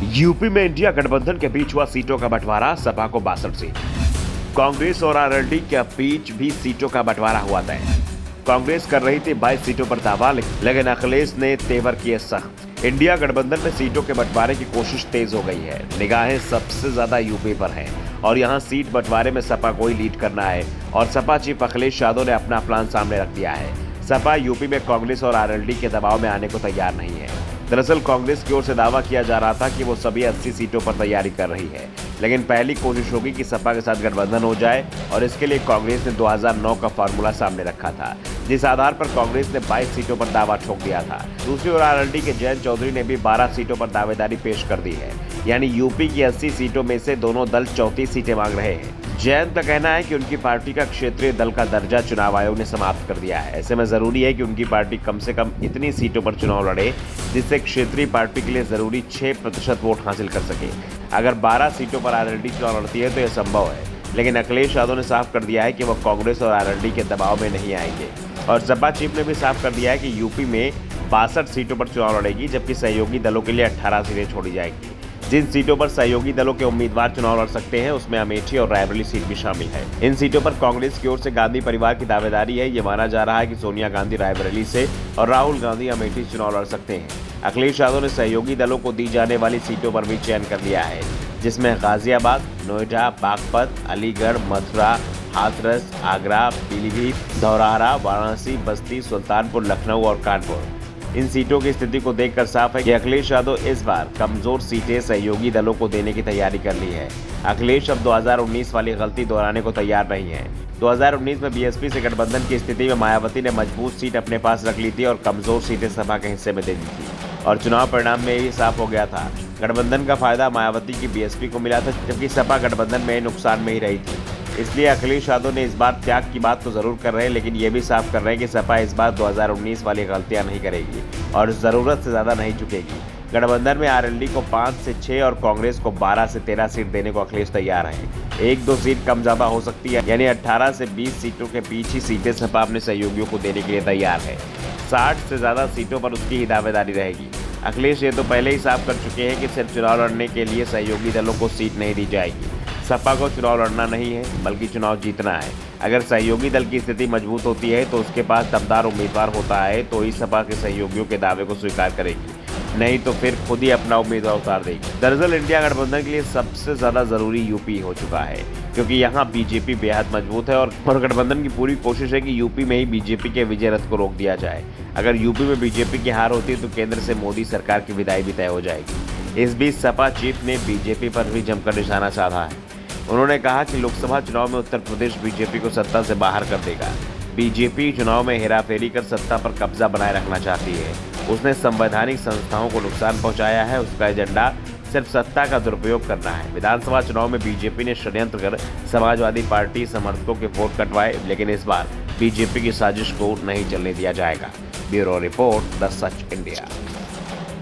UP में India गठबंधन के बीच हुआ सीटों का बंटवारा, सपा को 62 सीट। कांग्रेस और आरएलडी के बीच भी सीटों का बंटवारा हुआ तय। कांग्रेस कर रही थी 22 सीटों पर दावा, लेकिन अखिलेश ने तेवर किए सख्त। इंडिया गठबंधन में सीटों के बंटवारे की कोशिश तेज हो गई है। निगाहें सबसे ज्यादा यूपी पर हैं और यहां सीट बंटवारे में सपा को ही लीड करना है और सपा चीफ अखिलेश यादव ने अपना प्लान सामने रख दिया है। सपा यूपी में कांग्रेस और आरएलडी के दबाव में आने को तैयार नहीं है। दरअसल कांग्रेस की ओर से दावा किया जा रहा था कि वो सभी 80 सीटों पर तैयारी कर रही है, लेकिन पहली कोशिश होगी कि सपा के साथ गठबंधन हो जाए और इसके लिए कांग्रेस ने 2009 का फार्मूला सामने रखा था, जिस आधार पर कांग्रेस ने 22 सीटों पर दावा ठोक दिया था। दूसरी ओर आरएलडी के जयंत चौधरी ने भी 12 सीटों पर दावेदारी पेश कर दी है, यानी यूपी की 80 सीटों में से दोनों दल 34 सीटें मांग रहे हैं। जयंत का कहना है कि उनकी पार्टी का क्षेत्रीय दल का दर्जा चुनाव आयोग ने समाप्त कर दिया है। ऐसे में जरूरी है कि उनकी पार्टी कम से कम इतनी सीटों पर चुनाव लड़े जिससे क्षेत्रीय पार्टी के लिए जरूरी 6% वोट हासिल कर सके। अगर 12 सीटों पर आरएलडी चुनाव लड़ती है तो यह संभव है, लेकिन अखिलेश यादव ने साफ कर दिया है कि वह कांग्रेस और आरएलडी के दबाव में नहीं आएंगे और सपा चीफ ने भी साफ कर दिया है कि यूपी में 62 सीटों पर चुनाव लड़ेगी, जबकि सहयोगी दलों के लिए 18 सीटें छोड़ी जाएंगी। जिन सीटों पर सहयोगी दलों के उम्मीदवार चुनाव लड़ सकते हैं उसमें अमेठी और रायबरेली सीट भी शामिल है। इन सीटों पर कांग्रेस की ओर से गांधी परिवार की दावेदारी है। ये माना जा रहा है कि सोनिया गांधी रायबरेली से और राहुल गांधी अमेठी से चुनाव लड़ सकते हैं। अखिलेश यादव ने सहयोगी दलों को दी जाने वाली सीटों पर भी चयन कर लिया है, जिसमें गाजियाबाद, नोएडा, बागपत, अलीगढ़, मथुरा, हाथरस, आगरा, पीलीभीत, धौरहरा, वाराणसी, बस्ती, सुल्तानपुर, लखनऊ और कानपुर। इन सीटों की स्थिति को देखकर साफ है कि अखिलेश यादव इस बार कमजोर सीटें सहयोगी दलों को देने की तैयारी कर ली है। अखिलेश अब 2019 वाली गलती दोहराने को तैयार नहीं है। 2019 में बीएसपी से गठबंधन की स्थिति में मायावती ने मजबूत सीट अपने पास रख ली थी और कमजोर सीटें सपा के हिस्से में दे दी थी और चुनाव परिणाम में यही साफ हो गया था। गठबंधन का फायदा मायावती की बीएसपी को मिला था, जबकि सपा गठबंधन में नुकसान में ही रही थी। इसलिए अखिलेश यादव ने इस बार त्याग की बात तो जरूर कर रहे हैं, लेकिन ये भी साफ कर रहे हैं कि सपा इस बार 2019 वाली गलतियां नहीं करेगी और जरूरत से ज्यादा नहीं झुकेगी। गठबंधन में आरएलडी को 5 से 6 और कांग्रेस को 12 से 13 सीट देने को अखिलेश तैयार है। 1-2 सीट कम ज्यादा हो सकती है, यानी 18 से 20 सीटों के बीच ही सीटें सपा अपने सहयोगियों को देने के लिए तैयार है। 60 से ज्यादा सीटों पर उसकी ही दावेदारी रहेगी। अखिलेश ये तो पहले ही साफ कर चुके हैं कि सिर्फ चुनाव लड़ने के लिए सहयोगी दलों को सीट नहीं दी जाएगी। सपा को चुनाव लड़ना नहीं है, बल्कि चुनाव जीतना है। अगर सहयोगी दल की स्थिति मजबूत होती है तो उसके पास दमदार उम्मीदवार होता है तो ही सपा के सहयोगियों के दावे को स्वीकार करेगी, नहीं तो फिर खुद ही अपना उम्मीदवार उतार देगी। दरअसल इंडिया गठबंधन के लिए सबसे ज्यादा जरूरी यूपी हो चुका है, क्योंकि यहाँ बीजेपी बेहद मजबूत है और गठबंधन की पूरी कोशिश है कि यूपी में ही बीजेपी के विजय रथ को रोक दिया जाए। अगर यूपी में बीजेपी की हार होती है तो केंद्र से मोदी सरकार की विदाई भी तय हो जाएगी। इस बीच सपा चीफ ने बीजेपी पर भी जमकर निशाना साधा है। उन्होंने कहा कि लोकसभा चुनाव में उत्तर प्रदेश बीजेपी को सत्ता से बाहर कर देगा। बीजेपी चुनाव में हेराफेरी कर सत्ता पर कब्जा बनाए रखना चाहती है। उसने संवैधानिक संस्थाओं को नुकसान पहुंचाया है। उसका एजेंडा सिर्फ सत्ता का दुरुपयोग करना है। विधानसभा चुनाव में बीजेपी ने षड्यंत्र कर समाजवादी पार्टी समर्थकों के वोट कटवाए, लेकिन इस बार बीजेपी की साजिश को नहीं चलने दिया जाएगा। Bureau report, the such India.